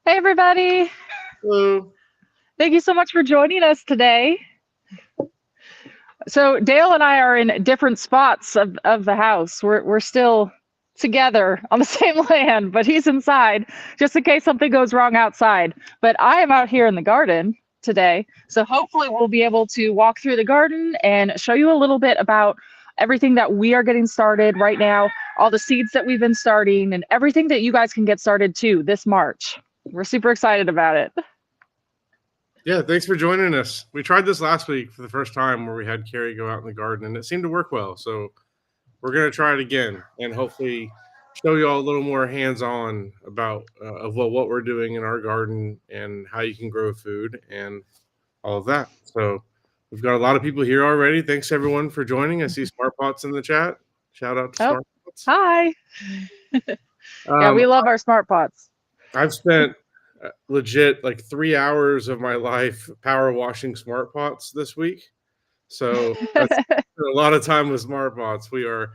Hey, everybody. Hello. Thank you so much for joining us today. So, Dale and I are in different spots of the house. We're still together on the same land, but he's inside just in case something goes wrong outside. But I am out here in the garden today. So, hopefully, we'll be able to walk through the garden and show you a little bit about everything that we are getting started right now, all the seeds that we've been starting, and everything that you guys can get started too this March. We're super excited about it. Yeah, thanks for joining us. We tried this last week for the first time where we had Carrie go out in the garden and it seemed to work well. So we're going to try it again and hopefully show you all a little more hands-on about of what we're doing in our garden and how you can grow food and all of that. So we've got a lot of people here already. Thanks everyone for joining. I see Smart Pots in the chat. Shout out to Oh, Smart Pots. hi. Yeah, Um, we love our smart pots. I've spent legit like 3 hours of my life power washing Smart Pots this week. So that's a lot of time with smart pots. We are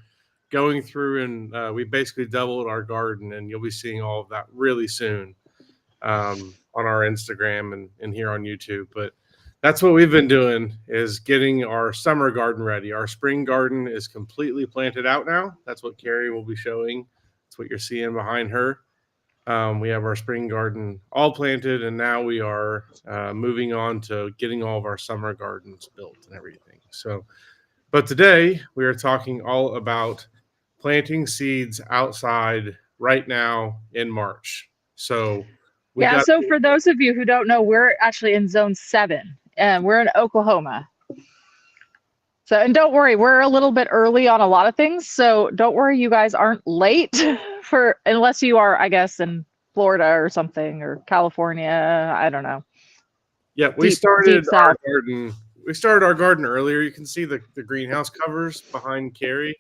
going through and we basically doubled our garden, and you'll be seeing all of that really soon on our Instagram and here on YouTube. But that's what we've been doing is getting our summer garden ready. Our spring garden is completely planted out now. That's what Carrie will be showing. That's what you're seeing behind her. We have our spring garden all planted, and now we are moving on to getting all of our summer gardens built and everything. So, but today we are talking all about planting seeds outside right now in March. So, we Yeah, got so for those of you who don't know, we're actually in zone 7 and we're in Oklahoma. So, and don't worry, we're a little bit early on a lot of things. So, don't worry, you guys aren't late for unless you are, I guess, in Florida or something or California. I don't know. yeah, we Deep, deep started our south. garden. We started our garden earlier. You can see the greenhouse covers behind Carrie.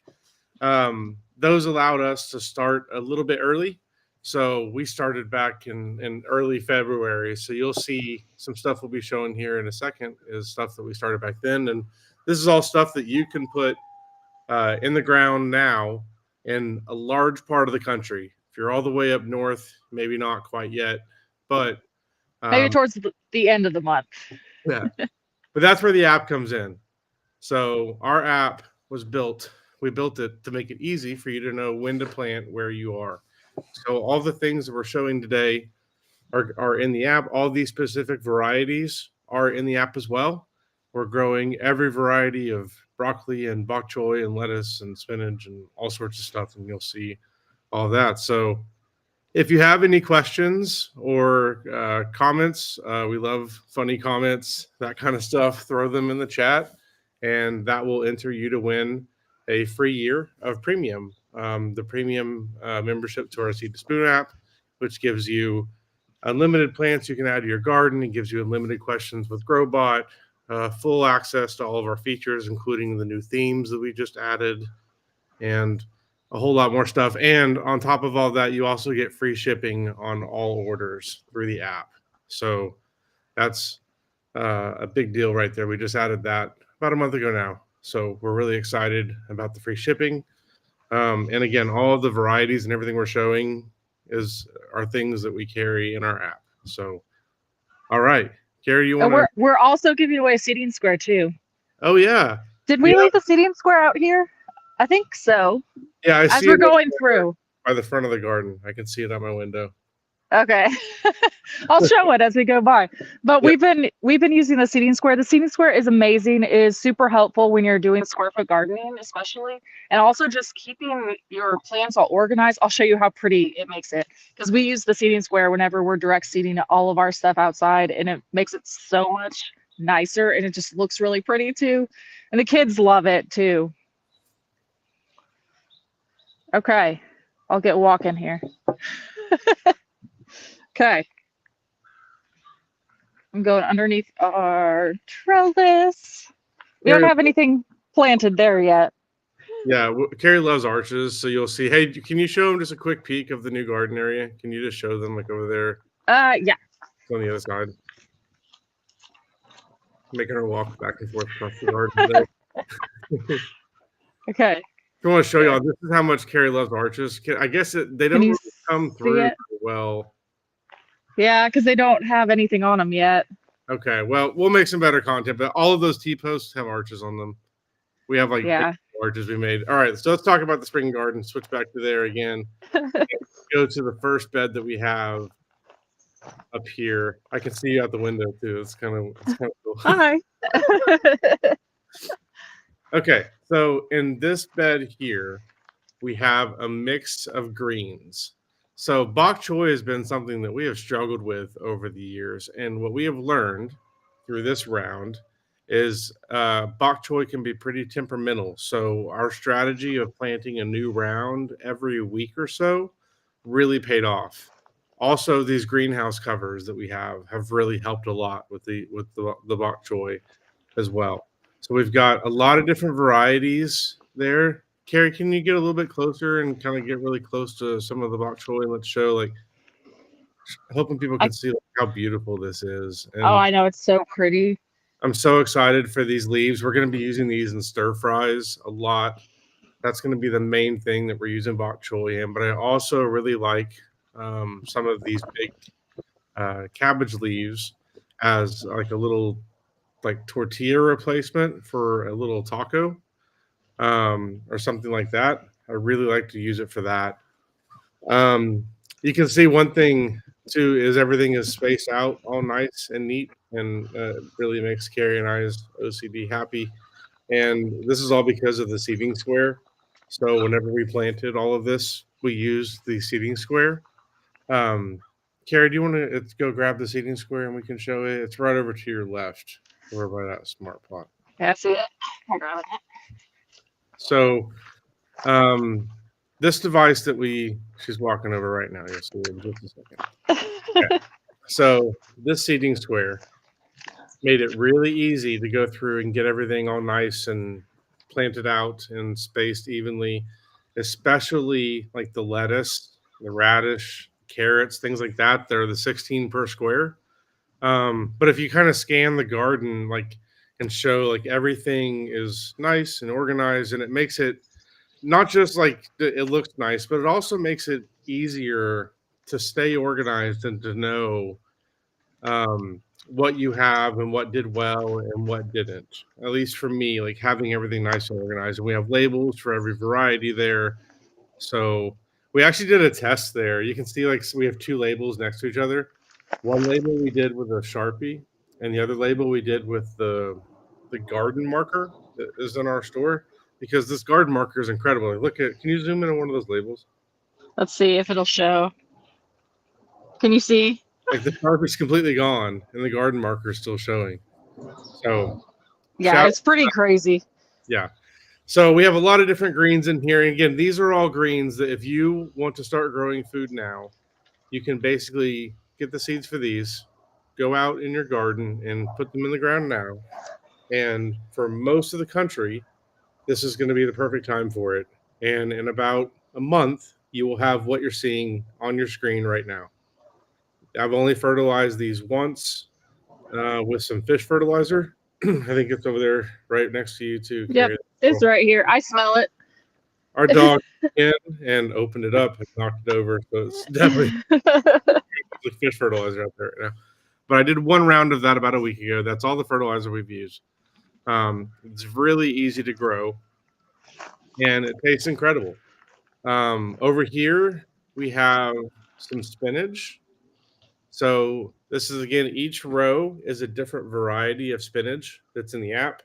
Those allowed us to start a little bit early. So we started back in early February. So you'll see some stuff we'll be showing here in a second is stuff that we started back then. And this is all stuff that you can put in the ground now in a large part of the country. If you're all the way up north, maybe not quite yet, but Maybe um, towards the end of the month. yeah, but that's where the app comes in. So our app was built. We built it to make it easy for you to know when to plant where you are. So all the things that we're showing today are in the app. All these specific varieties are in the app as well. We're growing every variety of broccoli and bok choy and lettuce and spinach and all sorts of stuff, and you'll see all that. So if you have any questions or comments, we love funny comments, that kind of stuff. Throw them in the chat, and that will enter you to win a free year of premium. The premium membership to our Seed to Spoon app, which gives you unlimited plants you can add to your garden. It gives you unlimited questions with GrowBot, full access to all of our features, including the new themes that we just added, and a whole lot more stuff. And on top of all that, you also get free shipping on all orders through the app. So that's a big deal right there. We just added that about a month ago now. So we're really excited about the free shipping. And again, all of the varieties and everything we're showing are things that we carry in our app. So, all right, Carrie, you And want to? we're also giving away a seating square too. Oh yeah, Did we yeah, leave the seating square out here? I think so. yeah. I As see we're it going through. by the front of the garden. I can see it out my window. Okay. I'll show it as we go by. But Yep. we've been using the seating square. The seating square is amazing. It is super helpful when you're doing square foot gardening, especially, and also just keeping your plants all organized. I'll show you how pretty it makes it because we use the seating square whenever we're direct seeding all of our stuff outside, and it makes it so much nicer, and it just looks really pretty too. And the kids love it too. Okay, I'll get walking here. Okay. I'm going underneath our trellis. We don't Carrie, have anything planted there yet. yeah, Carrie loves arches, so you'll see. Hey, can you show them just a quick peek of the new garden area? Can you just show them like over there Yeah. on the other side, making her walk back and forth across the garden today? If Okay. I want to show There. y'all, this is how much Carrie loves arches. I guess they Can don't you really come see through it? very well Yeah, because they don't have anything on them yet. Okay, well, we'll make some better content, but all of those T-posts have arches on them. We have like Yeah. arches we made. All right, so let's talk about the spring garden. Switch back to there again. Go to the first bed that we have up here. I can see you out the window too. It's kind of cool. Hi. Okay, so in this bed here, we have a mix of greens. So bok choy has been something that we have struggled with over the years, and what we have learned through this round is bok choy can be pretty temperamental. So our strategy of planting a new round every week or so really paid off. Also, these greenhouse covers that we have really helped a lot with the bok choy as well. So we've got a lot of different varieties there. Carrie, can you get a little bit closer and kind of get really close to some of the bok choy and let's show like hoping people can see like, how beautiful this is. Oh, And I know, it's so pretty. I'm so excited for these leaves. We're going to be using these in stir fries a lot. That's going to be the main thing that we're using bok choy in. But I also really like some of these big cabbage leaves as like a little like tortilla replacement for a little taco or something like that. I really like to use it for that. You can see one thing too is everything is spaced out all nice and neat, and really makes Carrie and I's OCD happy. And this is all because of the seating square. So whenever we planted all of this, we used the seating square. Um, Carrie, do you want to go grab the seating square and we can show it? It's right over to your left, over by that smart pot. That's it. I'll grab So this device that she's walking over right now. You'll see it in just a second. it. Okay. So this seating square made it really easy to go through and get everything all nice and planted out and spaced evenly, especially like the lettuce, the radish, carrots, things like that. They're the 16 per square. But if you kind of scan the garden, like, and show like everything is nice and organized, and it makes it not just like it looks nice, but it also makes it easier to stay organized and to know what you have and what did well and what didn't. At least for me, like having everything nice and organized, and we have labels for every variety there. So we actually did a test there. You can see like we have two labels next to each other. One label we did with a Sharpie, and the other label we did with the garden marker that is in our store, because this garden marker is incredible. Look at, can you zoom in on one of those labels? Let's see if it'll show. Can you see? Like the Sharpie's completely gone and the garden marker is still showing. So Yeah, it's pretty crazy. yeah. So we have a lot of different greens in here. And again, these are all greens that if you want to start growing food now, you can basically get the seeds for these, go out in your garden and put them in the ground now. And for most of the country, this is going to be the perfect time for it. And in about a month, you will have what you're seeing on your screen right now. I've only fertilized these once with some fish fertilizer. I think it's over there right next to you too, Yep, Carrie. it's right here. I smell it. Our dog came in and opened it up and knocked it over. So it's definitely fish fertilizer out there right now. But I did one round of that about a week ago. That's all the fertilizer we've used. It's really easy to grow, and it tastes incredible. Over here, we have some spinach. So this is, again, each row is a different variety of spinach that's in the app.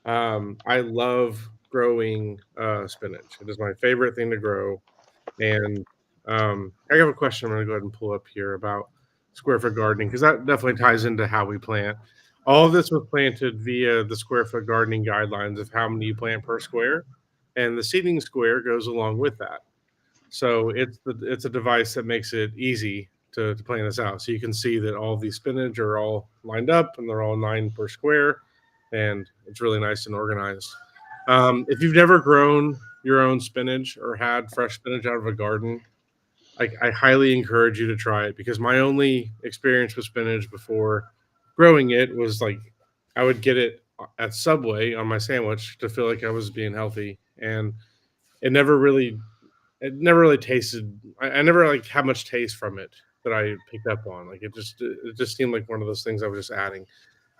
I love growing spinach. It is my favorite thing to grow. And I have a question I'm going to go ahead and pull up here about square foot gardening, because that definitely ties into how we plant. All of this was planted via the square foot gardening guidelines of how many you plant per square, and the seeding square goes along with that. So it's a device that makes it easy to plan this out. So you can see that all of these spinach are all lined up and they're all 9 per square, and it's really nice and organized. If you've never grown your own spinach or had fresh spinach out of a garden, I highly encourage you to try it, because my only experience with spinach before growing it was like I would get it at Subway on my sandwich to feel like I was being healthy, and it never really tasted. I never like had much taste from it. that I picked up on. Like it just seemed like one of those things I was just adding.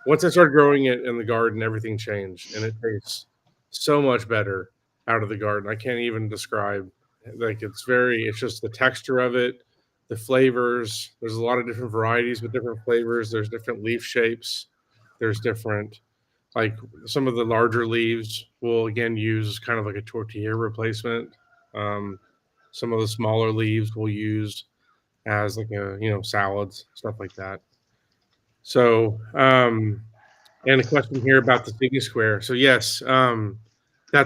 Once I started growing it in the garden, everything changed, and it tastes so much better out of the garden. I can't even describe. Like it's just the texture of it, the flavors. There's a lot of different varieties with different flavors. There's different leaf shapes. There's different, like some of the larger leaves will again use kind of like a tortilla replacement. Um, some of the smaller leaves will use as like salads, stuff like that. So and a question here about the seeding square. So yes,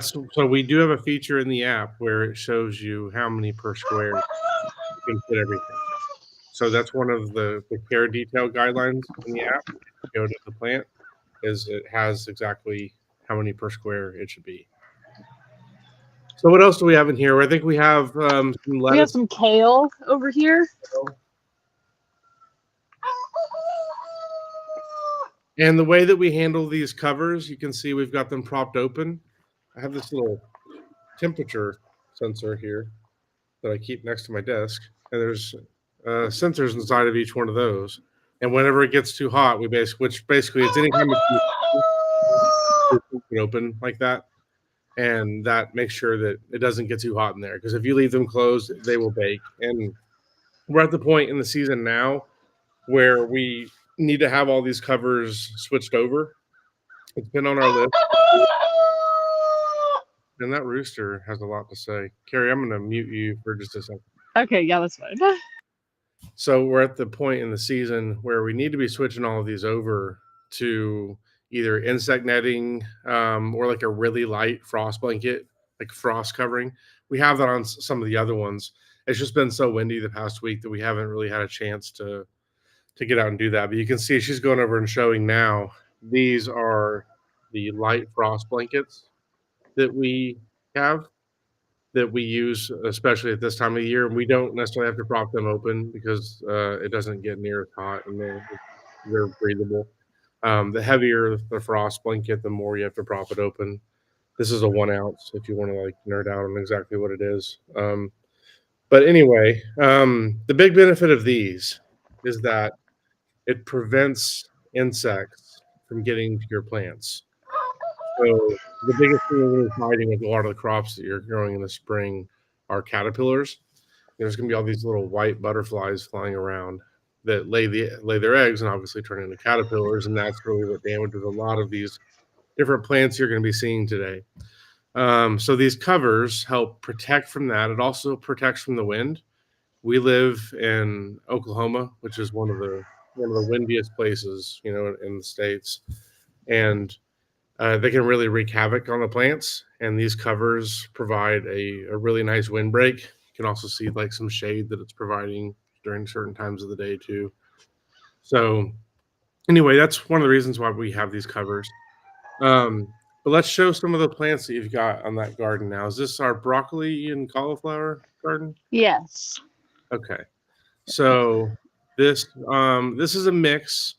so we do have a feature in the app where it shows you how many per square you can fit everything. So that's one of the care detail guidelines in the app. If you go to the plant, is it has exactly how many per square it should be. So what else do we have in here? I think we have some lettuce. We have some kale over here. And the way that we handle these covers, you can see we've got them propped open. I have this little temperature sensor here that I keep next to my desk, and there's sensors inside of each one of those. And whenever it gets too hot, which basically it's anytime it's open like that, and that makes sure that it doesn't get too hot in there. Because if you leave them closed, they will bake. And we're at the point in the season now where we need to have all these covers switched over. It's been on our list. And that rooster has a lot to say. Carrie, I'm going to mute you for just a second. Okay, yeah, that's fine. So we're at the point in the season where we need to be switching all of these over to either insect netting or like a really light frost blanket, like frost covering. We have that on some of the other ones. It's just been so windy the past week that we haven't really had a chance to get out and do that. But you can see she's going over and showing now. These are the light frost blankets that we have, that we use, especially at this time of the year. And we don't necessarily have to prop them open because it doesn't get near as hot and they're breathable. The heavier the frost blanket, the more you have to prop it open. This is a 1 ounce if you want to like nerd out on exactly what it is. But anyway, the big benefit of these is that it prevents insects from getting to your plants. So the biggest thing we're really fighting with a lot of the crops that you're growing in the spring are caterpillars. There's going to be all these little white butterflies flying around that lay their eggs and obviously turn into caterpillars, and that's really what damages a lot of these different plants you're going to be seeing today. So these covers help protect from that. It also protects from the wind. We live in Oklahoma, which is one of the windiest places, in the States, and they can really wreak havoc on the plants. And these covers provide a really nice windbreak. You can also see like some shade that it's providing during certain times of the day too. So anyway, that's one of the reasons why we have these covers. But let's show some of the plants that you've got on that garden now. Is this our broccoli and cauliflower garden? Yes. Okay. So this is a mix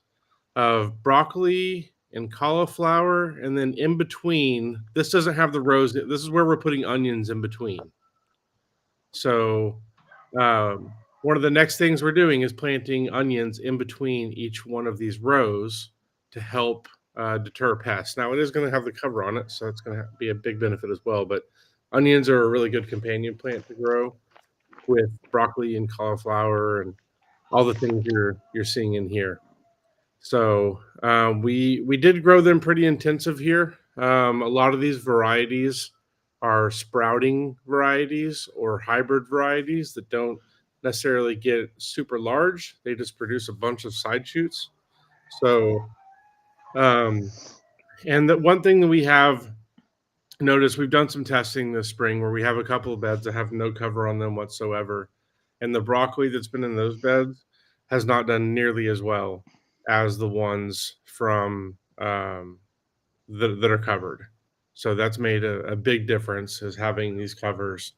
of broccoli and cauliflower, and then in between, this doesn't have the rows. This is where we're putting onions in between. So one of the next things we're doing is planting onions in between each one of these rows to help deter pests. Now, it is going to have the cover on it, so it's going to be a big benefit as well. But onions are a really good companion plant to grow with broccoli and cauliflower and all the things you're seeing in here. So we did grow them pretty intensive here. A lot of these varieties are sprouting varieties or hybrid varieties that don't necessarily get super large. They just produce a bunch of side shoots. So, and the one thing that we have noticed, we've done some testing this spring where we have a couple of beds that have no cover on them whatsoever. And the broccoli that's been in those beds has not done nearly as well as the ones from that are covered. So that's made a big difference, is having these covers,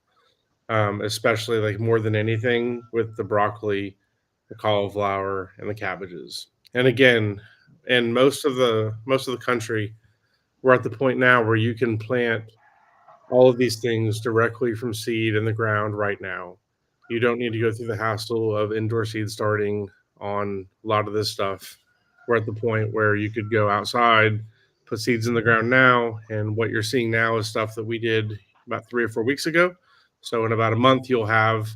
especially like more than anything with the broccoli, the cauliflower, and the cabbages. And again, in most of the country, we're at the point now where you can plant all of these things directly from seed in the ground right now. You don't need to go through the hassle of indoor seed starting on a lot of this stuff. We're at the point where you could go outside, put seeds in the ground now, and what you're seeing now is stuff that we did about 3 or 4 weeks ago. So in about a month, you'll have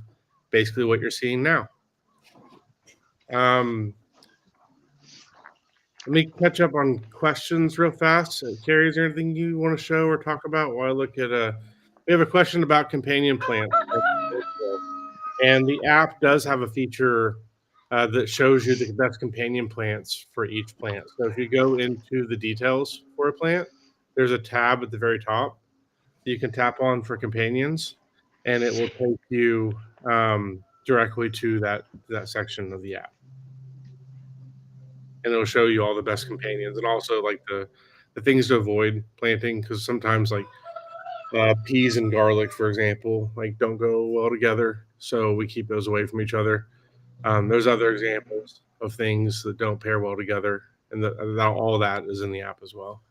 basically what you're seeing now. Let me catch up on questions real fast. Carrie, is there anything you want to show or talk about while I look at we have a question about companion plants. And the app does have a feature that shows you the best companion plants for each plant. So if you go into the details for a plant, there's a tab at the very top that you can tap on for companions, and it will take you directly to that section of the app. And it'll show you all the best companions and also like the things to avoid planting, because sometimes like peas and garlic, for example, like don't go well together. So we keep those away from each other. There's other examples of things that don't pair well together, and all that is in the app as well.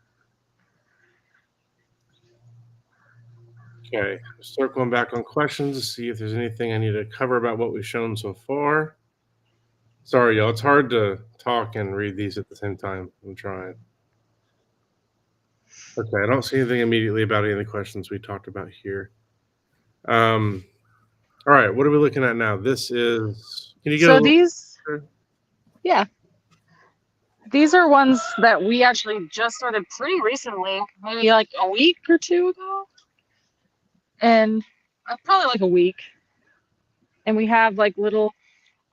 Okay, circling back on questions to see if there's anything I need to cover about what we've shown so far. Sorry, y'all, it's hard to talk and read these at the same time. I'm trying. Okay, I don't see anything immediately about any of the questions we talked about here. All right, what are we looking at now? This is, can you go? So these, yeah, these are ones that we actually just started pretty recently, maybe like a week or two ago. And probably like a week. And we have like little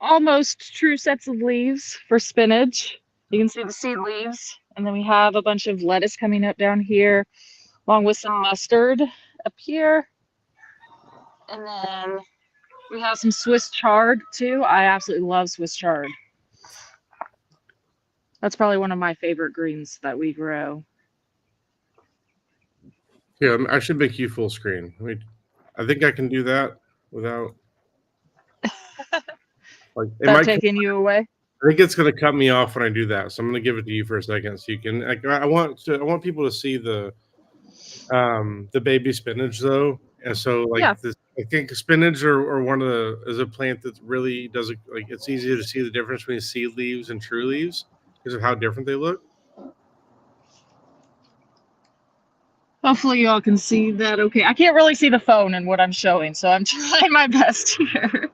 almost true sets of leaves for spinach. You can see the seed leaves. And then we have a bunch of lettuce coming up down here, along with some mustard up here. And then we have some Swiss chard too. I absolutely love Swiss chard. That's probably one of my favorite greens that we grow. Yeah, I should make you full screen. I think I can do that without like it That might. taking you away? I think it's going to cut me off when I do that, so I'm going to give it to you for a second, so you can. I want people to see the baby spinach though, and so like Yeah. this, I think spinach or one of the is a plant that really does like it's easy to see the difference between seed leaves and true leaves because of how different they look. Hopefully you all can see that okay. I can't really see the phone and what I'm showing, so I'm trying my best here.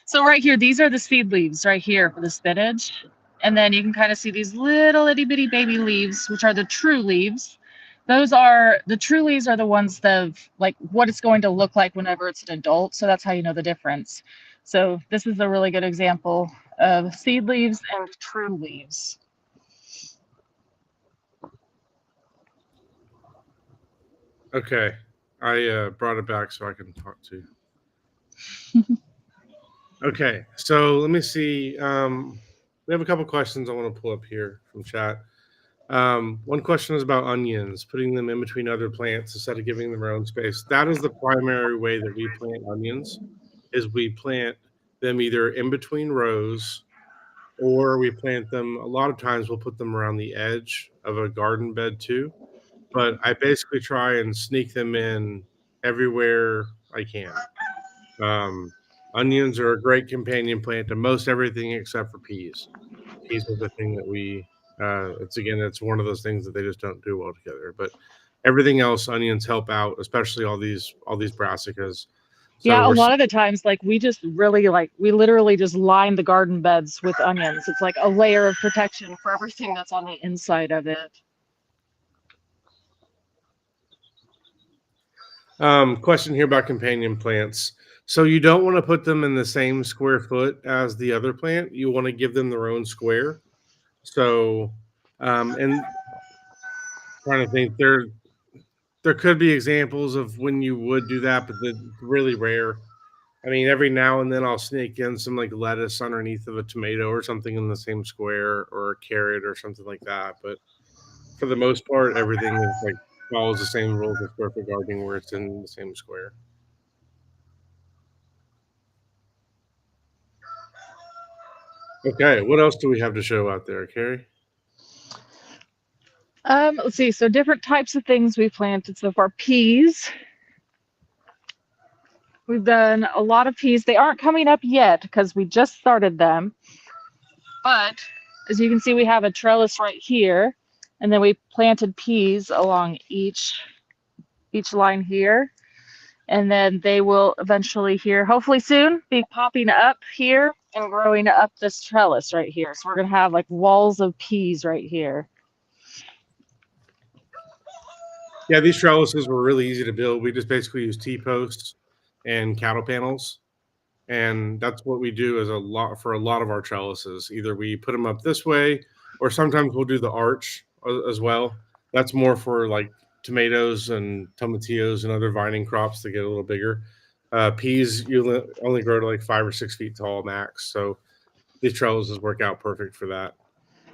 So right here, these are the seed leaves right here for the spinach. And then you can kind of see these little itty bitty baby leaves, which are the true leaves. Those are the true leaves are the ones of like what it's going to look like whenever it's an adult. So that's how you know the difference. So this is a really good example of seed leaves and true leaves. Okay, I brought it back so I can talk to you. Okay, so let me see. We have a couple questions I want to pull up here from chat. One question is about onions, putting them in between other plants instead of giving them their own space. That is the primary way that we plant onions, is we plant them either in between rows or we plant them, a lot of times we'll put them around the edge of a garden bed too. But I basically try and sneak them in everywhere I can. Um, Onions are a great companion plant to most everything except for peas. Peas are the thing that it's one of those things that they just don't do well together. But everything else, onions help out, especially all these brassicas. So Yeah, a lot of the times, like we just really we literally just line the garden beds with onions. It's like a layer of protection for everything that's on the inside of it. Question here about companion plants. So you don't want to put them in the same square foot as the other plant. You want to give them their own square. So, and trying to think, there could be examples of when you would do that, but it's really rare. I mean, every now and then I'll sneak in some like lettuce underneath of a tomato or something in the same square, or a carrot or something like that. But for the most part, everything is like follows the same rules as perfect gardening, where it's in the same square. Okay, what else do we have to show out there, Carrie? Let's see. So different types of things we planted so far. Peas. We've done a lot of peas. They aren't coming up yet because we just started them. But as you can see, we have a trellis right here, and then we planted peas along each line here. And then they will eventually here, hopefully soon, be popping up here and growing up this trellis right here. So we're gonna have like walls of peas right here. Yeah, these trellises were really easy to build. We just basically use T-posts and cattle panels, and that's what we do as a lot for a lot of our trellises. Either we put them up this way, or sometimes we'll do the arch as well. That's more for like tomatoes and tomatillos and other vining crops that get a little bigger. Peas you only grow to like 5 or 6 feet tall max, so these trellises work out perfect for that.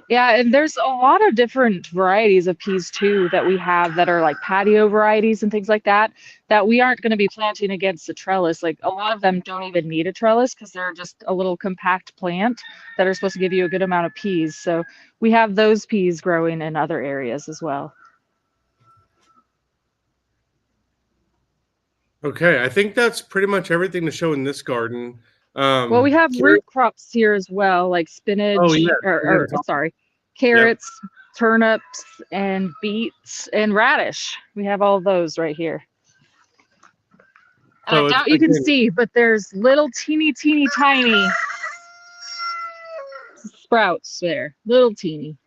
Yeah, and there's a lot of different varieties of peas too that we have that are like patio varieties and things like that that we aren't going to be planting against the trellis. Like a lot of them don't even need a trellis because they're just a little compact plant that are supposed to give you a good amount of peas. So we have those peas growing in other areas as well. Okay, I think that's pretty much everything to show in this garden. Well, we have Carrot, root crops here as well, like oh yeah, spinach we're gonna or talk. sorry, Yep. carrots, turnips, and beets and radish. We have all those right here. And I So it's doubt you can again see, but there's little teeny tiny sprouts there. Little teeny.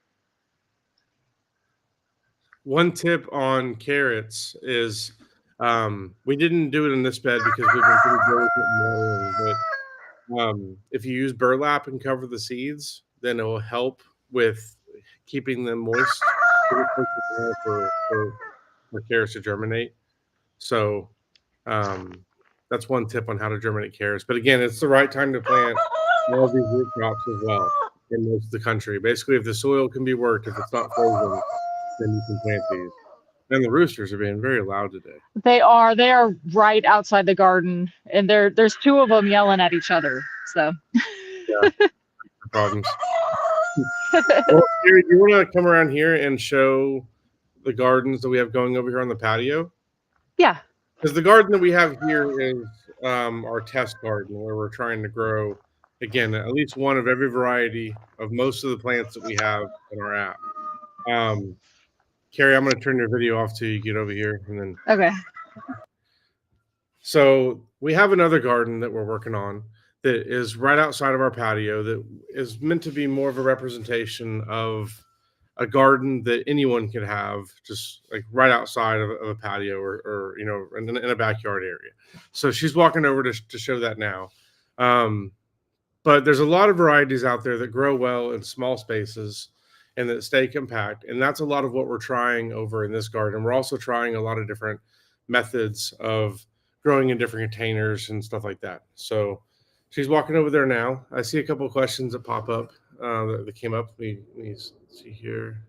one tip on carrots is we didn't do it in this bed because we've been pretty diligent in watering, but if you use burlap and cover the seeds, then it will help with keeping them moist for carrots to germinate. So that's one tip on how to germinate carrots. But again, it's the right time to plant all these root crops as well in most of the country. Basically, if the soil can be worked, if it's not frozen, then you can plant these. And the roosters are being very loud today. They are right outside the garden, and there's two of them yelling at each other. So Yeah, no problems. Well, Gary, do you want to come around here and show the gardens that we have going over here on the patio? yeah. Because the garden that we have here is our test garden where we're trying to grow, again, at least one of every variety of most of the plants that we have in our app. Carrie, I'm going to turn your video off till you get over here, and then. Okay. So we have another garden that we're working on that is right outside of our patio that is meant to be more of a representation of a garden that anyone could have, just like right outside of a patio or you know in a backyard area. So she's walking over to show that now. But there's a lot of varieties out there that grow well in small spaces and that stay compact, and that's a lot of what we're trying over in this garden. We're also trying a lot of different methods of growing in different containers and stuff like that. So she's walking over there now. I see a couple of questions that pop up that came up. Let me see here.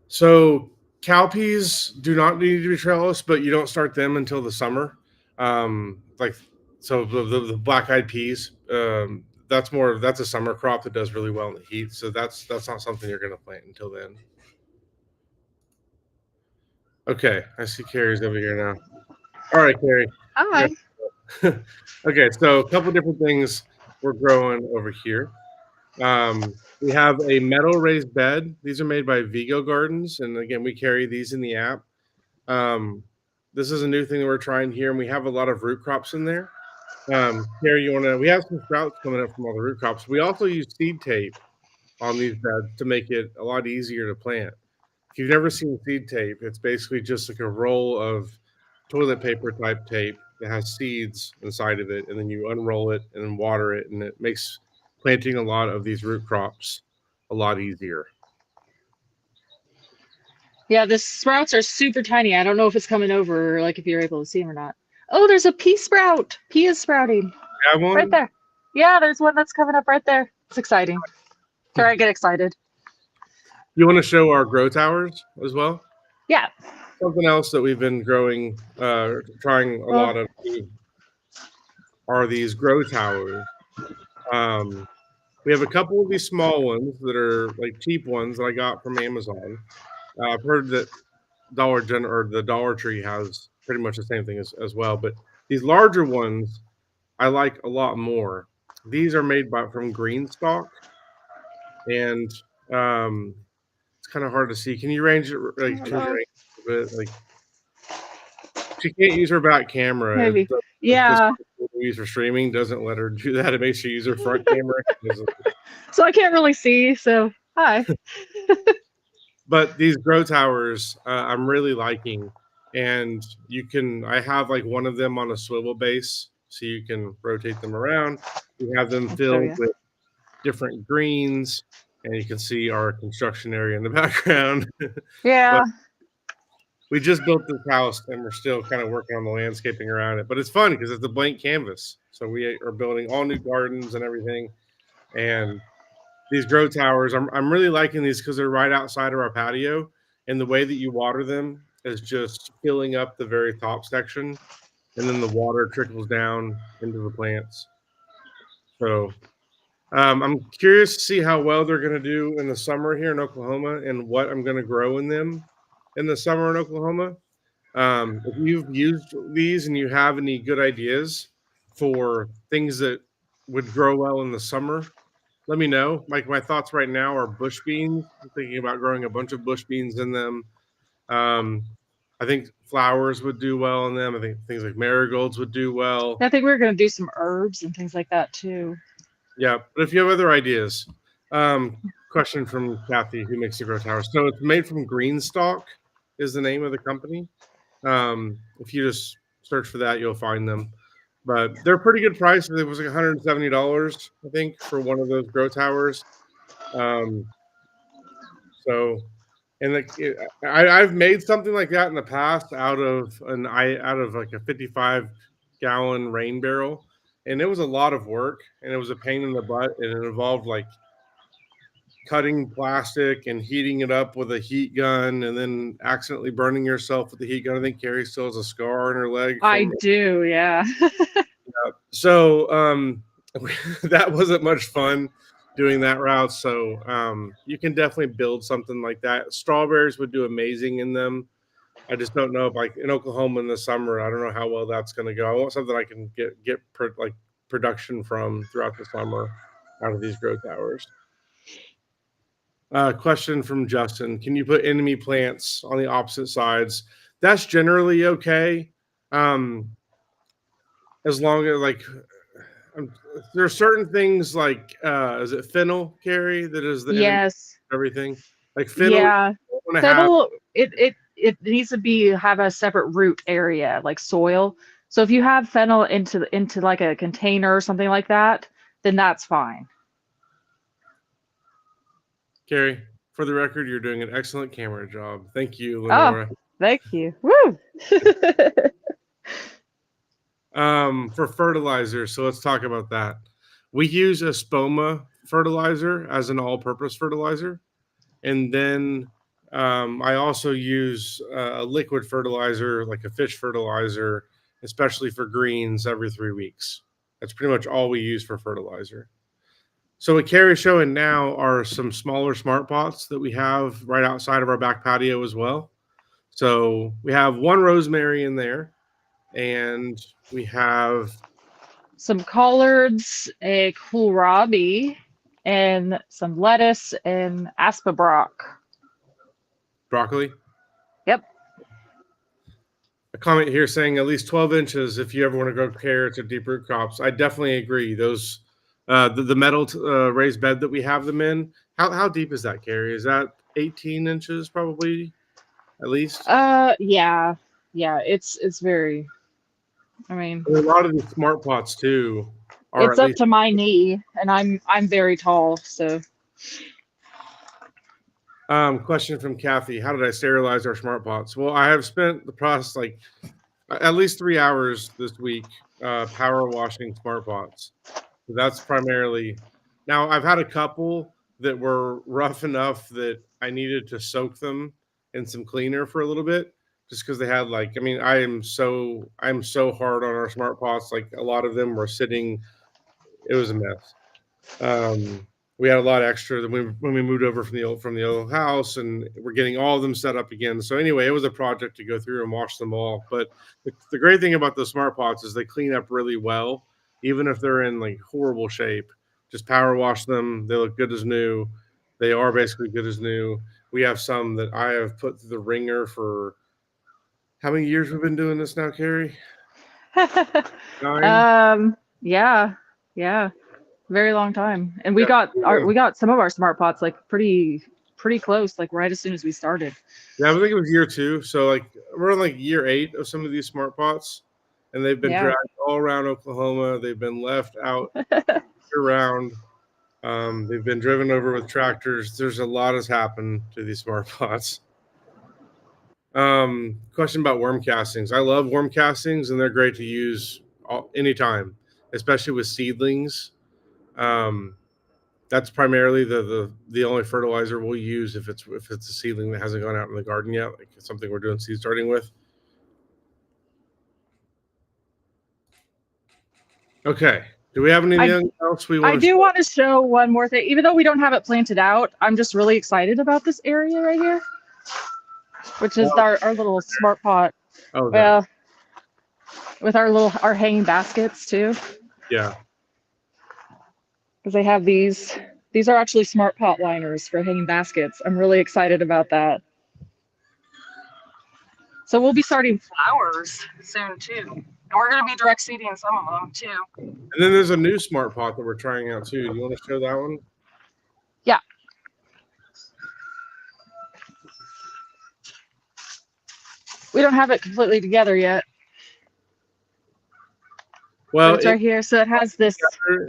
So cowpeas do not need to be trellis, but you don't start them until the summer. Like so the black-eyed peas, that's a summer crop that does really well in the heat. So that's not something you're going to plant until then. Okay, I see Carrie's over here now. All right, Carrie. Hi. Okay, so a couple different things we're growing over here. We have a metal raised bed. These are made by Vigo Gardens, and again, we carry these in the app. This is a new thing that we're trying here, and we have a lot of root crops in there. Carrie, we have some sprouts coming up from all the root crops. We also use seed tape on these beds to make it a lot easier to plant. If you've never seen seed tape, it's basically just like a roll of toilet paper type tape that has seeds inside of it, and then you unroll it and then water it, and it makes planting a lot of these root crops a lot easier. Yeah, the sprouts are super tiny. I don't know if it's coming over, like if you're able to see them or not. Oh, there's a pea sprout. Pea is sprouting. You have one? Right there. Yeah, there's one that's coming up right there. It's exciting. Sorry, I get excited. You want to show our grow towers as well? Yeah. Something else that we've been growing, trying a lot of are these grow towers. We have a couple of these small ones that are like cheap ones that I got from Amazon. I've heard that the Dollar Tree has pretty much the same thing as well. But these larger ones I like a lot more. These are made from green stalk, and it's kind of hard to see. Can you range it? Like, turn your range a bit? Like, she can't use her back camera. Maybe. This Yeah. we use for streaming doesn't let her do that. It makes her use her front camera. So I can't really see. So hi. But these grow towers, I'm really liking, and I have like one of them on a swivel base, so you can rotate them around. We have them filled with different greens, and you can see our construction area in the background. Yeah. But we just built this house, and we're still kind of working on the landscaping around it. But it's fun because it's a blank canvas. So we are building all new gardens and everything. And these grow towers, I'm really liking these because they're right outside of our patio, and the way that you water them is just filling up the very top section, and then the water trickles down into the plants. So I'm curious to see how well they're going to do in the summer here in Oklahoma, and what I'm going to grow in them in the summer in Oklahoma. If you've used these and you have any good ideas for things that would grow well in the summer, let me know. Like, my thoughts right now are bush beans. I'm thinking about growing a bunch of bush beans in them. I think flowers would do well in them. I think things like marigolds would do well. I think we're going to do some herbs and things like that too. Yeah, but if you have other ideas, question from Kathy, who makes the grow tower. So it's made from green stalk, is the name of the company. If you just search for that, you'll find them. But they're pretty good price. It was like $170, I think, for one of those grow towers. So, and I've made something like that in the past out of like a 55-gallon rain barrel, and it was a lot of work, and it was a pain in the butt, and it involved like cutting plastic and heating it up with a heat gun, and then accidentally burning yourself with the heat gun. I think Carrie still has a scar on her leg. I do, yeah. So that wasn't much fun doing that route. So you can definitely build something like that. Strawberries would do amazing in them. I just don't know if, like, in Oklahoma in the summer, I don't know how well that's going to go. I want something I can get production from throughout the summer out of these grow towers. Question from Justin: can you put enemy plants on the opposite sides? That's generally okay, as long as, like, there are certain things like, is it fennel, Carrie, that is the enemy of everything? Like fennel, Yeah. Fennel, it needs to have a separate root area, like soil. So if you have fennel into like a container or something like that, then that's fine. Carrie, for the record, you're doing an excellent camera job. Thank you, Lenora. Oh, thank you. Woo! For fertilizer, so let's talk about that. We use a Spoma fertilizer as an all-purpose fertilizer, and then I also use a liquid fertilizer, like a fish fertilizer, especially for greens, every 3 weeks. That's pretty much all we use for fertilizer. So what Carrie's showing now are some smaller smart pots that we have right outside of our back patio as well. So we have one rosemary in there, and we have some collards, a kohlrabi, and some lettuce and asperbrock. Broccoli? Yep. A comment here saying at least 12 inches if you ever want to grow carrots or deep root crops. I definitely agree. Those the metal raised bed that we have them in. How deep is that, Carrie? Is that 18 inches probably, at least? Yeah. It's very. I mean, a lot of these smart pots too. It's up to my knee, and I'm very tall, so. Question from Kathy: how did I sterilize our smart pots? Well, I have spent the process like at least 3 hours this week power washing smart pots. So that's primarily. Now, I've had a couple that were rough enough that I needed to soak them in some cleaner for a little bit, just because they had, like, I mean, I'm so hard on our smart pots. Like, a lot of them were sitting. It was a mess. we had a lot extra than when we moved over from the old house, and we're getting all of them set up again. So anyway, it was a project to go through and wash them all. But the great thing about the smart pots is they clean up really well, even if they're in like horrible shape. Just power wash them; they look good as new. They are basically good as new. We have some that I have put through the ringer for how many years we've been doing this now, Carrie? 9? Yeah, yeah, very long time. And we Yeah. got some of our smart pots like pretty close, like right as soon as we started. Yeah, I think it was year 2. So like we're on like year 8 of some of these smart pots, and they've been Yeah. dragged all around Oklahoma. They've been left out around. They've been driven over with tractors. There's a lot has happened to these smart pots. Question about worm castings. I love worm castings, and they're great to use anytime, especially with seedlings. That's primarily the only fertilizer we'll use if it's a seedling that hasn't gone out in the garden yet, like it's something we're doing seed starting with. Okay. Do we have anything else we want I to do show? want to show one more thing. Even though we don't have it planted out, I'm just really excited about this area right here, which is our little smart pot. Oh, Well, with our hanging baskets too, yeah. because they have these. These are actually smart pot liners for hanging baskets. I'm really excited about that. So we'll be starting flowers soon too. And we're going to be direct seeding some of them too. And then there's a new smart pot that we're trying out too. Do you want to show that one? Yeah. We don't have it completely together yet. Well, it's right here. So it has this.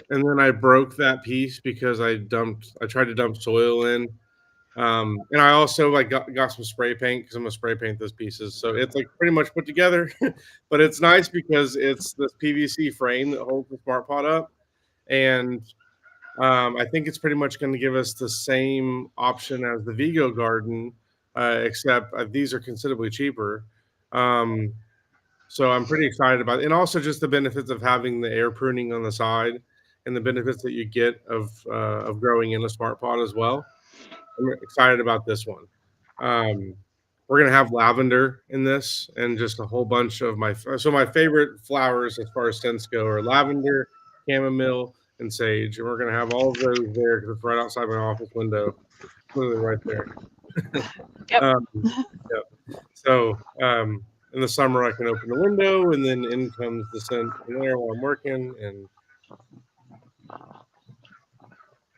And then I broke that piece because I tried to dump soil in. And I also like got some spray paint because I'm gonna spray paint those pieces. So it's like pretty much put together, but it's nice because it's this PVC frame that holds the smart pot up. And I think it's pretty much going to give us the same option as the Vigo garden, except these are considerably cheaper. So I'm pretty excited about it. And also just the benefits of having the air pruning on the side and the benefits that you get of growing in a smart pot as well. I'm excited about this one. We're going to have lavender in this and just a whole bunch of my favorite flowers as far as scents go are lavender, chamomile, and sage. And we're going to have all of those there because it's right outside my office window, literally right there. Yep. Yep. So in the summer, I can open the window and then in comes the scent from there while I'm working. And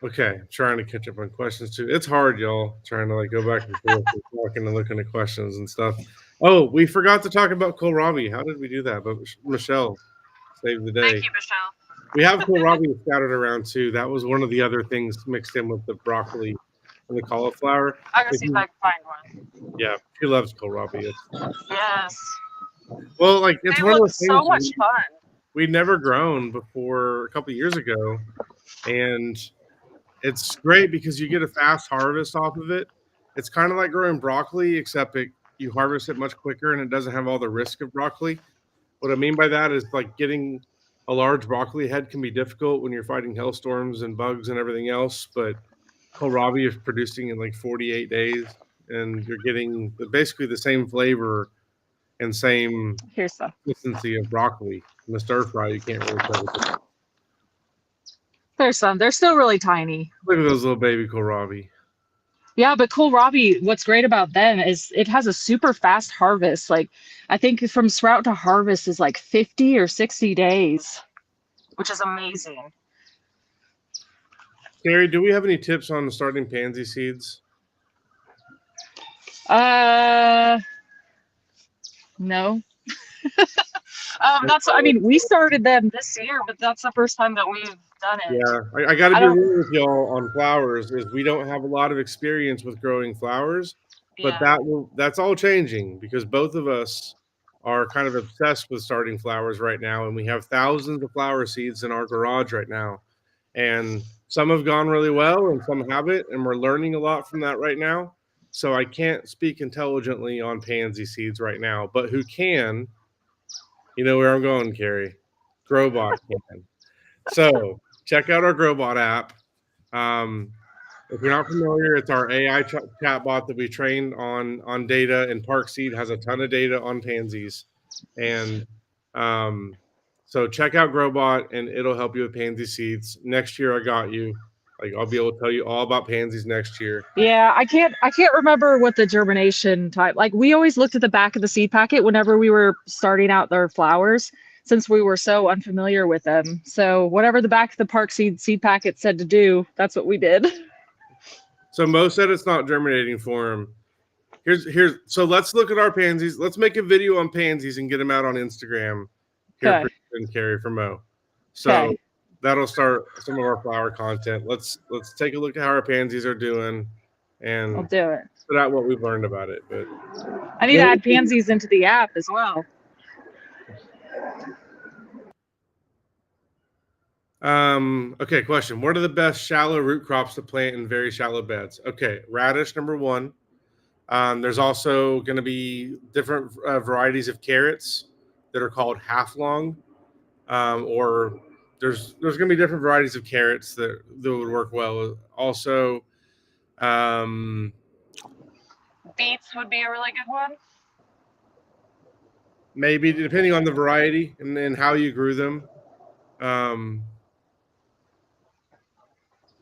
okay, I'm trying to catch up on questions too. It's hard, y'all, trying to like go back and forth and talking and looking at questions and stuff. Oh, we forgot to talk about Kholrabi. How did we do that? But Michelle saved the day. Thank you, Michelle. We have Kholrabi scattered around too. That was one of the other things mixed in with the broccoli and the cauliflower. I'm gonna see if I can find one. Yeah, she loves Kholrabi. Yes. Well, like it's one of those things so much fun. We'd never grown before a couple of years ago, and it's great because you get a fast harvest off of it. It's kind of like growing broccoli, except you harvest it much quicker and it doesn't have all the risk of broccoli. What I mean by that is like getting a large broccoli head can be difficult when you're fighting hailstorms and bugs and everything else, but Kholrabi is producing in like 48 days and you're getting basically the same flavor and same consistency of broccoli. In the stir fry, you can't really tell it. There's some. They're still really tiny. Look at those little baby Kholrabi. Yeah, but Kholrabi, what's great about them is it has a super fast harvest. Like, I think from sprout to harvest is like 50 or 60 days, which is amazing. Carrie, do we have any tips on starting pansy seeds? No. I mean, we started them this year, but that's the first time that we've done it. Yeah, I got to be real with y'all on flowers. Is we don't have a lot of experience with growing flowers, but that's all changing because both of us are kind of obsessed with starting flowers right now, and we have thousands of flower seeds in our garage right now, and some have gone really well, and some haven't, and we're learning a lot from that right now. So I can't speak intelligently on pansy seeds right now, but who can? You know where I'm going, Carrie. Growbot can. So check out our Growbot app. If you're not familiar, it's our AI chatbot that we trained on data, and Park Seed has a ton of data on pansies. And so check out Growbot, and it'll help you with pansy seeds. Next year, I got you. Like I'll be able to tell you all about pansies next year. Yeah, I can't remember what the germination type. Like we always looked at the back of the seed packet whenever we were starting out their flowers, since we were so unfamiliar with them. So whatever the back of the Park seed packet said to do, that's what we did. So Mo said it's not germinating for him. Here's so let's look at our pansies. Let's make a video on pansies and get them out on Instagram here Okay. for Carrie for Mo. So Okay. that'll start some of our flower content. Let's take a look at how our pansies are doing I'll and do it. put out what we've learned about it. But I need to add pansies into the app as well. Okay, question. What are the best shallow root crops to plant in very shallow beds? Okay, radish, number one. There's also going to be different varieties of carrots that are called half long, or there's going to be different varieties of carrots that would work well. Also, Beets would be a really good one. maybe depending on the variety and how you grew them.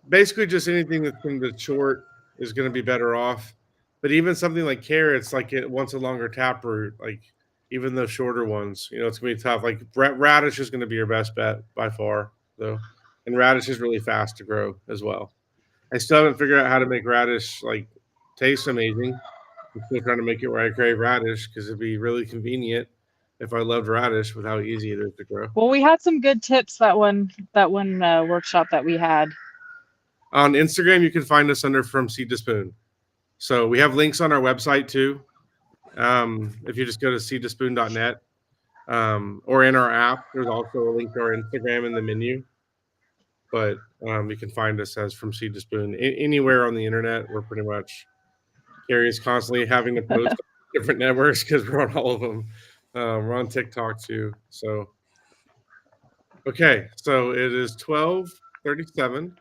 Basically, just anything that's going to be short is going to be better off. But even something like carrots, like it wants a longer taproot, like even the shorter ones, it's going to be tough. Like radish is going to be your best bet by far, though. And radish is really fast to grow as well. I still haven't figured out how to make radish like taste amazing. I'm still trying to make it where I crave radish because it'd be really convenient if I loved radish with how easy it is to grow. Well, we had some good tips that one workshop that we had. On Instagram, you can find us under From Seed to Spoon. So we have links on our website too. If you just go to seedtospoon.net or in our app, there's also a link to our Instagram in the menu. But you can find us as From Seed to Spoon anywhere on the internet. We're pretty much Carrie's constantly having to post on different networks because we're on all of them. We're on TikTok too. So okay, so it is 12:37.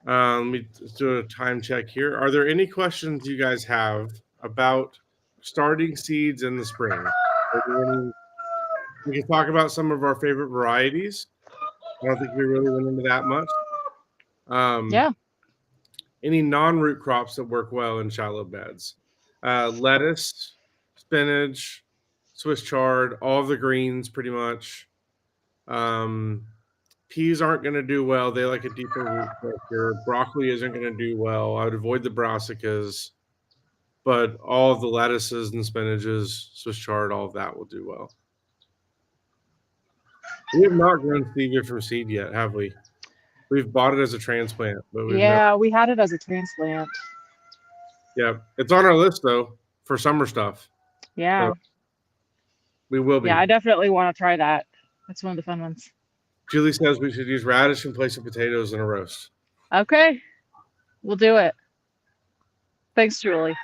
Let me just do a time check here. Are there any questions you guys have about starting seeds in the spring? We can talk about some of our favorite varieties. I don't think we really went into that much. Yeah. Any non-root crops that work well in shallow beds? Lettuce, spinach, Swiss chard, all the greens pretty much. Peas aren't going to do well. They like a deeper root structure. Broccoli isn't going to do well. I would avoid the brassicas, but all of the lettuces and spinaches, Swiss chard, all of that will do well. We have not grown stevia from seed yet, have we? We've bought it as a transplant, but we had it as a transplant. Yeah, it's on our list though for summer stuff. Yeah. So we will be. Yeah, I definitely want to try that. That's one of the fun ones. Julie says we should use radish in place of potatoes in a roast. Okay, we'll do it. Thanks, Julie.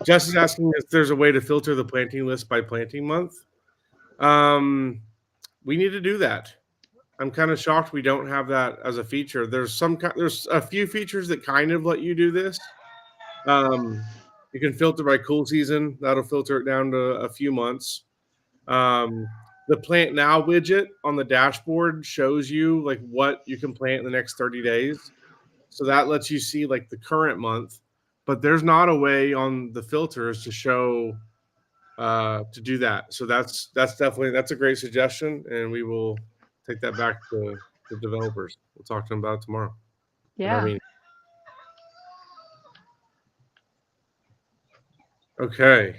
Jess is asking if there's a way to filter the planting list by planting month. We need to do that. I'm kind of shocked we don't have that as a feature. There's a few features that kind of let you do this. You can filter by cool season. That'll filter it down to a few months. The plant now widget on the dashboard shows you like what you can plant in the next 30 days. So that lets you see like the current month, but there's not a way on the filters to show to do that. So that's a great suggestion, and we will take that back to the developers. We'll talk to them about it tomorrow. Yeah. Okay.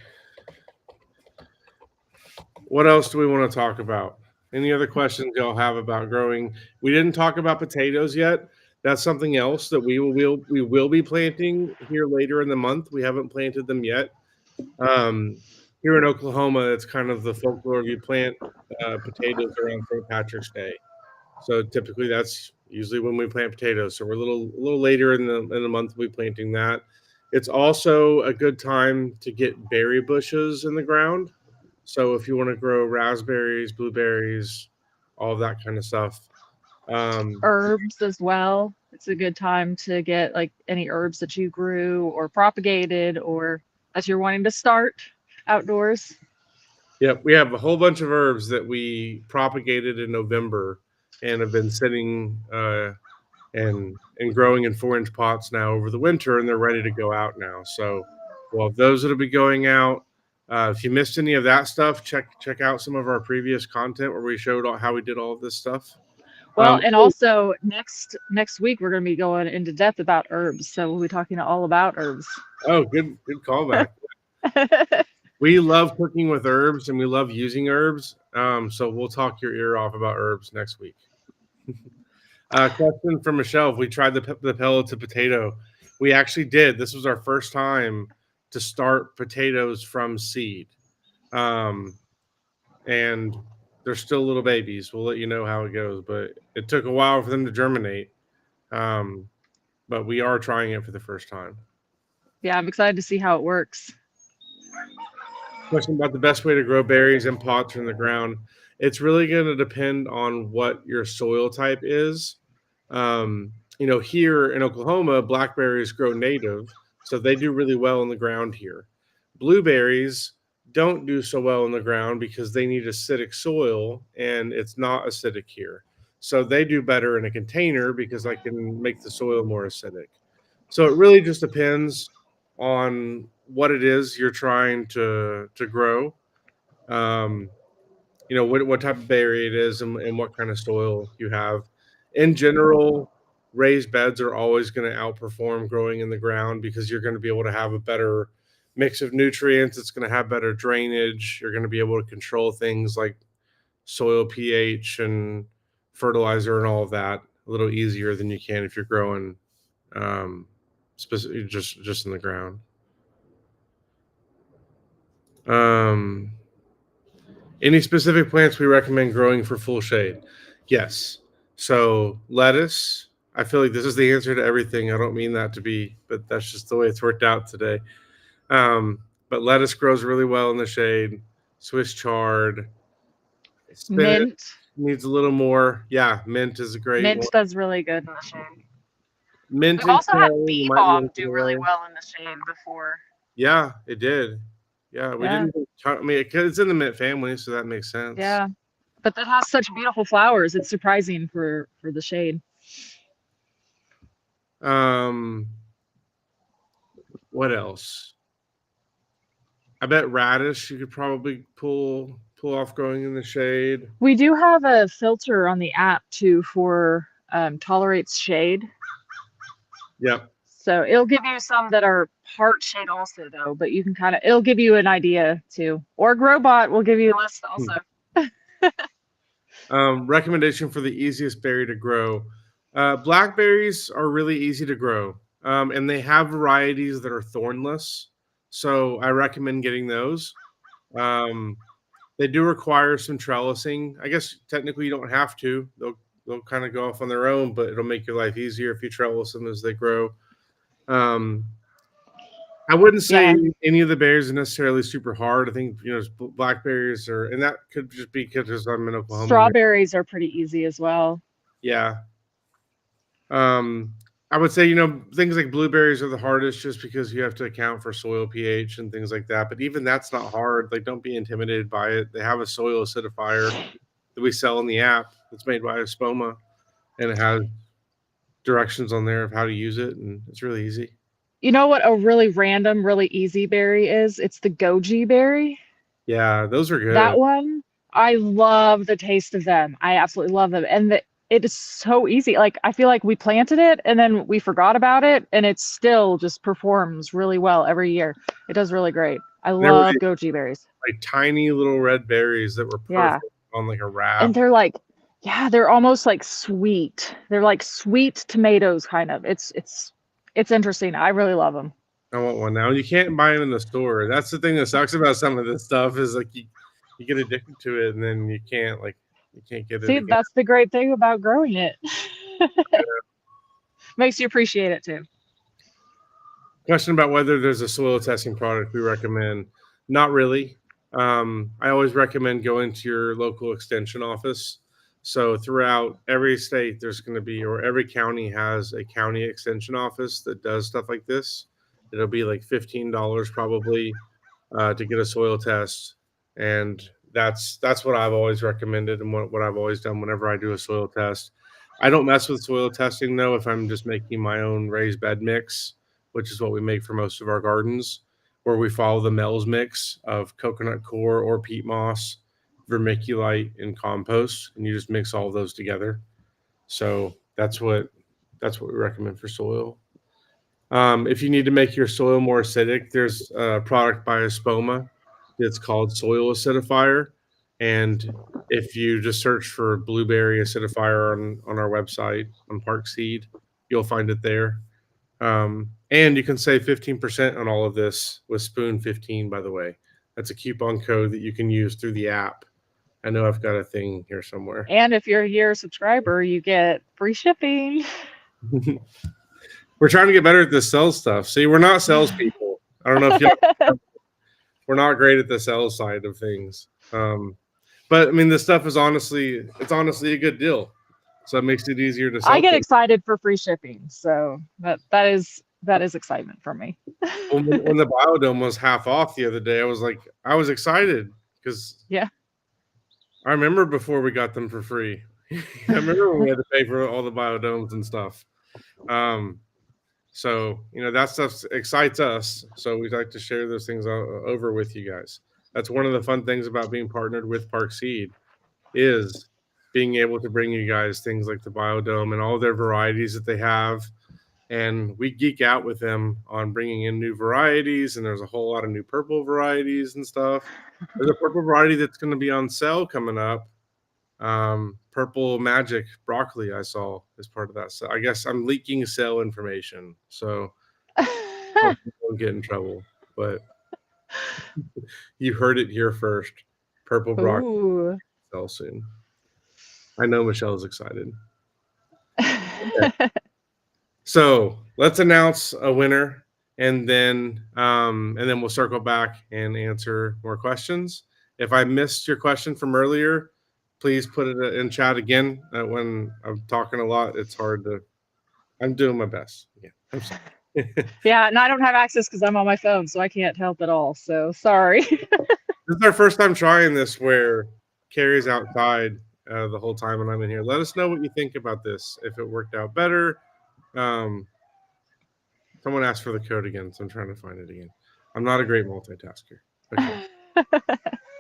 What else do we want to talk about? Any other questions y'all have about growing? We didn't talk about potatoes yet. That's something else that we will be planting here later in the month. We haven't planted them yet. Here in Oklahoma, it's kind of the folklore. You plant potatoes around St. Patrick's Day, so typically that's usually when we plant potatoes. So we're a little later in the month we'll be planting that. It's also a good time to get berry bushes in the ground. So if you want to grow raspberries, blueberries, all of that kind of stuff, Herbs as well. It's a good time to get like any herbs that you grew or propagated or as you're wanting to start outdoors. Yep, we have a whole bunch of herbs that we propagated in November and have been sitting and growing in 4-inch pots now over the winter, and they're ready to go out now. So, well, those that'll be going out. If you missed any of that stuff, check out some of our previous content where we showed how we did all of this stuff. Well, and also next week we're going to be going into depth about herbs, so we'll be talking all about herbs. Oh, good callback. We love cooking with herbs and we love using herbs. So we'll talk your ear off about herbs next week. Question from Michelle: if we tried the pelleted potato, we actually did. This was our first time to start potatoes from seed, and they're still little babies. We'll let you know how it goes, but it took a while for them to germinate. But we are trying it for the first time. Yeah, I'm excited to see how it works. Question about the best way to grow berries in pots or in the ground. It's really going to depend on what your soil type is. Here in Oklahoma, blackberries grow native, so they do really well in the ground here. Blueberries don't do so well in the ground because they need acidic soil, and it's not acidic here. So they do better in a container because I can make the soil more acidic. So it really just depends on what it is you're trying to grow. What type of berry it is and what kind of soil you have. In general, raised beds are always going to outperform growing in the ground because you're going to be able to have a better mix of nutrients. It's going to have better drainage. You're going to be able to control things like soil pH and fertilizer and all of that a little easier than you can if you're growing specifically just in the ground. Any specific plants we recommend growing for full shade? Yes. So lettuce, I feel like this is the answer to everything. I don't mean that to be, but that's just the way it's worked out today. But lettuce grows really well in the shade. Swiss chard. Spinach Mint needs a little more. Yeah, mint is a great Mint one. does really good in the shade. Mint We've and also had kale, bee you might be balm able to do really grow. well in the shade before. Yeah, it did. Yeah, we Yeah. didn't. I mean, it's in the mint family, so that makes sense. Yeah. But that has such beautiful flowers. It's surprising for the shade. What else? I bet radish you could probably pull off growing in the shade. We do have a filter on the app too for tolerates shade. Yep. So it'll give you some that are part shade also though, but you can it'll give you an idea too. Or Growbot will give you a list also. Recommendation for the easiest berry to grow. Blackberries are really easy to grow, and they have varieties that are thornless. So I recommend getting those. They do require some trellising. I guess technically you don't have to. They'll kind of go off on their own, but it'll make your life easier if you trellis them as they grow. I wouldn't say any of the berries are necessarily super hard. I think blackberries are, and that could just be because I'm in Oklahoma. Strawberries are pretty easy as well. Yeah. I would say things like blueberries are the hardest just because you have to account for soil pH and things like that. But even that's not hard. Like, don't be intimidated by it. They have a soil acidifier that we sell in the app. It's made by Espoma, and it has directions on there of how to use it, and it's really easy. You know what a really random, really easy berry is? It's the goji berry. Yeah, those are good. That one, I love the taste of them. I absolutely love them. And it is so easy. Like, I feel like we planted it and then we forgot about it, and it still just performs really well every year. It does really great. I love goji berries. Like tiny little red berries that were perfect on like a wrap. And they're like, they're almost like sweet. They're like sweet tomatoes, kind of. It's interesting. I really love them. I want one now. You can't buy them in the store. That's the thing that sucks about some of this stuff is like you get addicted to it and then you can't get it. See, that's the great thing about growing it. Makes you appreciate it too. Question about whether there's a soil testing product we recommend. Not really. I always recommend going to your local extension office. So throughout every state, there's going to be, or every county has a county extension office that does stuff like this. It'll be like $15 probably to get a soil test, and that's what I've always recommended and what I've always done whenever I do a soil test. I don't mess with soil testing though if I'm just making my own raised bed mix, which is what we make for most of our gardens, where we follow the Mel's mix of coconut coir or peat moss, vermiculite, and compost, and you just mix all of those together. So that's what we recommend for soil. If you need to make your soil more acidic, there's a product by Espoma. It's called Soil Acidifier. And if you just search for blueberry acidifier on our website on Park Seed, you'll find it there. And you can save 15% on all of this with Spoon 15, by the way. That's a coupon code that you can use through the app. I know I've got a thing here somewhere. And if you're a year subscriber, you get free shipping. We're trying to get better at this sales stuff. See, we're not salespeople. I don't know if y'all. We're not great at the sales side of things. But I mean, this stuff is honestly a good deal. So it makes it easier to sell. I get excited for free shipping, so that is excitement for me. when the biodome was half off the other day, I was excited because I remember before we got them for free. I remember when we had to pay for all the biodomes and stuff. So, that stuff excites us. So we'd like to share those things over with you guys. That's one of the fun things about being partnered with Park Seed is being able to bring you guys things like the biodome and all their varieties that they have. And we geek out with them on bringing in new varieties. And there's a whole lot of new purple varieties and stuff. There's a purple variety that's going to be on sale coming up. Purple Magic broccoli I saw as part of that. So I guess I'm leaking sale information, so I won't get in trouble. But you heard it here first. Purple broccoli sell soon. I know Michelle's excited. Okay. So let's announce a winner, and then we'll circle back and answer more questions. If I missed your question from earlier, please put it in chat again. When I'm talking a lot, it's hard to. I'm doing my best. Yeah, I'm sorry. Yeah, and I don't have access because I'm on my phone, so I can't help at all. So sorry. This is our first time trying this, where Carrie's outside the whole time, and I'm in here. Let us know what you think about this. If it worked out better. Someone asked for the code again, so I'm trying to find it again. I'm not a great multitasker. Okay.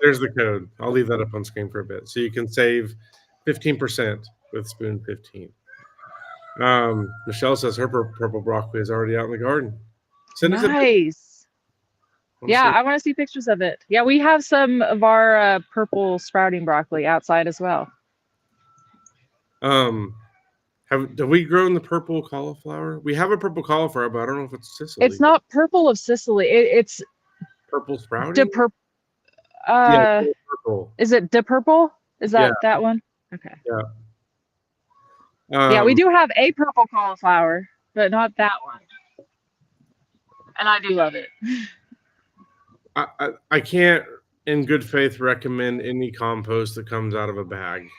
There's the code. I'll leave that up on screen for a bit. So you can save 15% with Spoon 15. Michelle says her purple broccoli is already out in the garden. Nice. Yeah, I want to see pictures of it. Yeah, we have some of our purple sprouting broccoli outside as well. Have we grown the purple cauliflower? We have a purple cauliflower, but I don't know if it's Sicily. It's not purple of Sicily. It's purple sprouting. Purple. Is it de purple? Is that that one? Okay. Yeah. Yeah, we do have a purple cauliflower, but not that one. And I do love it. I can't, in good faith, recommend any compost that comes out of a bag,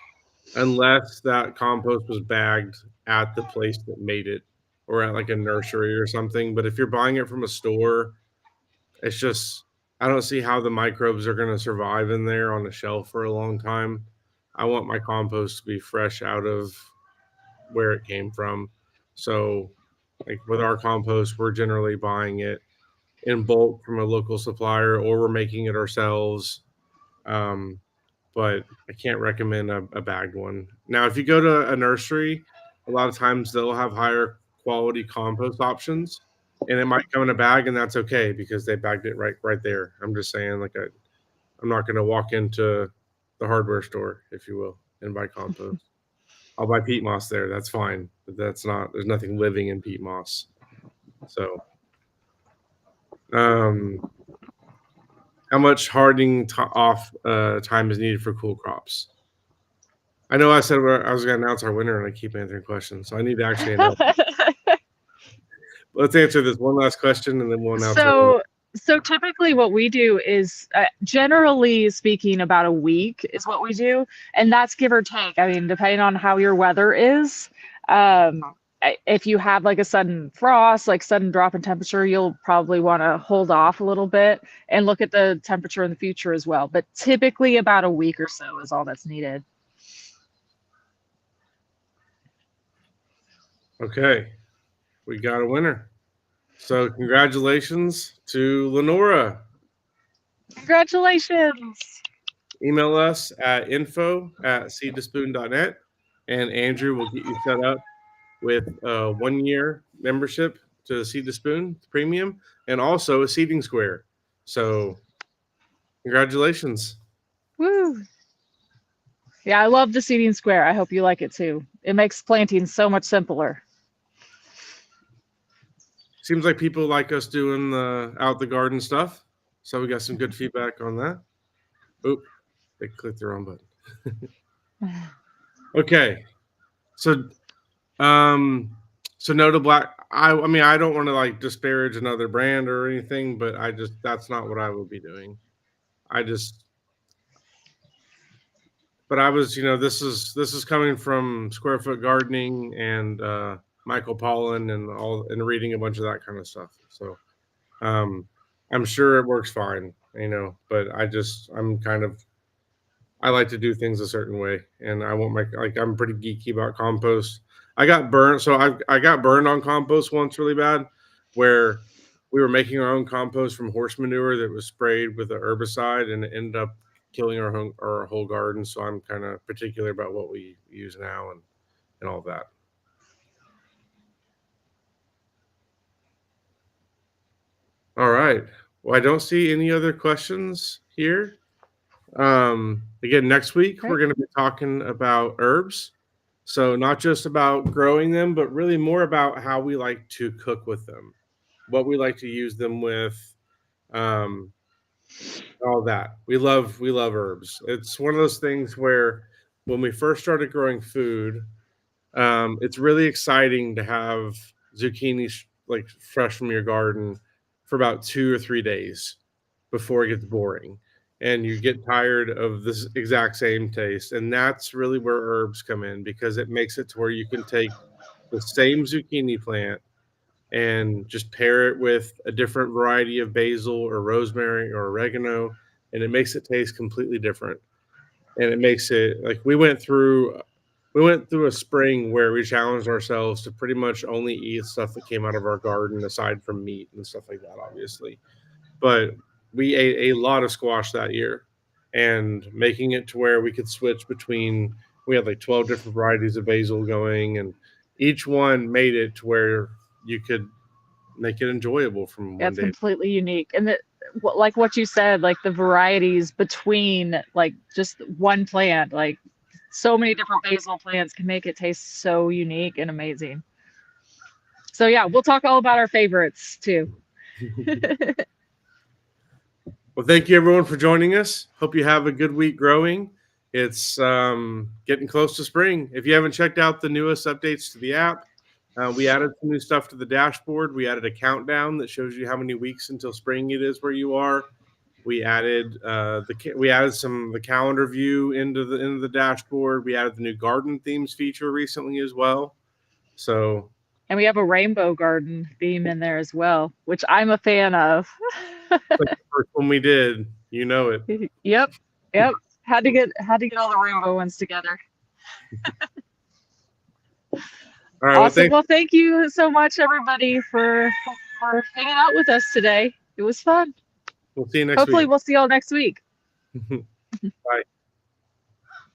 unless that compost was bagged at the place that made it, or at like a nursery or something. But if you're buying it from a store, it's just, I don't see how the microbes are going to survive in there on the shelf for a long time. I want my compost to be fresh out of where it came from. So like with our compost, we're generally buying it in bulk from a local supplier, or we're making it ourselves. But I can't recommend a bagged one. Now, if you go to a nursery, a lot of times they'll have higher quality compost options, and it might come in a bag, and that's okay because they bagged it right there. I'm just saying, like, I'm not going to walk into the hardware store, if you will, and buy compost. I'll buy peat moss there. That's fine. But there's nothing living in peat moss. So, how much hardening off time is needed for cool crops? I know I said I was going to announce our winner, and I keep answering questions, so I need to actually announce. Let's answer this one last question, and then we'll announce. So typically what we do is generally speaking about a week is what we do, and that's give or take. I mean, depending on how your weather is. If you have like a sudden frost, like sudden drop in temperature, you'll probably want to hold off a little bit and look at the temperature in the future as well. But typically about a week or so is all that's needed. Okay, we got a winner. So congratulations to Lenora. Congratulations. Email us at info@seedtospoon.net, and Andrew will get you set up with a 1-year membership to Seed to Spoon Premium and also a seeding square. So congratulations. Woo. Yeah, I love the seeding square. I hope you like it too. It makes planting so much simpler. Seems like people like us doing the out the garden stuff. So we got some good feedback on that. Oop, they clicked the wrong button. Okay. So no to black. I mean, I don't want to like disparage another brand or anything, but that's not what I would be doing. But I was, this is coming from Square Foot Gardening and Michael Pollan and reading a bunch of that kind of stuff. So I'm sure it works fine, but I like to do things a certain way, and I want I'm pretty geeky about compost. I got burned, so I got burned on compost once really bad, where we were making our own compost from horse manure that was sprayed with a herbicide, and it ended up killing our whole garden. So I'm kind of particular about what we use now and all that. All right. Well, I don't see any other questions here. Again, next week we're going to be talking about herbs. So not just about growing them, but really more about how we like to cook with them, what we like to use them with, all that. We love herbs. It's one of those things where when we first started growing food, it's really exciting to have zucchini like fresh from your garden for about 2 or 3 days before it gets boring and you get tired of this exact same taste. And that's really where herbs come in, because it makes it to where you can take the same zucchini plant and just pair it with a different variety of basil or rosemary or oregano, and it makes it taste completely different. And it makes it like we went through a spring where we challenged ourselves to pretty much only eat stuff that came out of our garden aside from meat and stuff like that, obviously. But we ate a lot of squash that year, and making it to where we could switch between, we had like 12 different varieties of basil going, and each one made it to where you could make it enjoyable from one It's day. completely unique. And like what you said, like the varieties between like just one plant, like so many different basil plants can make it taste so unique and amazing. So yeah, we'll talk all about our favorites too. Well, thank you everyone for joining us. Hope you have a good week growing. It's getting close to spring. If you haven't checked out the newest updates to the app, we added some new stuff to the dashboard. We added a countdown that shows you how many weeks until spring it is where you are. We added the calendar view into the dashboard. We added the new garden themes feature recently as well. So, and we have a rainbow garden theme in there as well, which I'm a fan of. the first one we did, it. Yep. Had to get all the rainbow ones together. All right. Awesome. Well, thank you so much, everybody, for hanging out with us today. It was fun. We'll see you next week. Hopefully, we'll see y'all next week. Bye.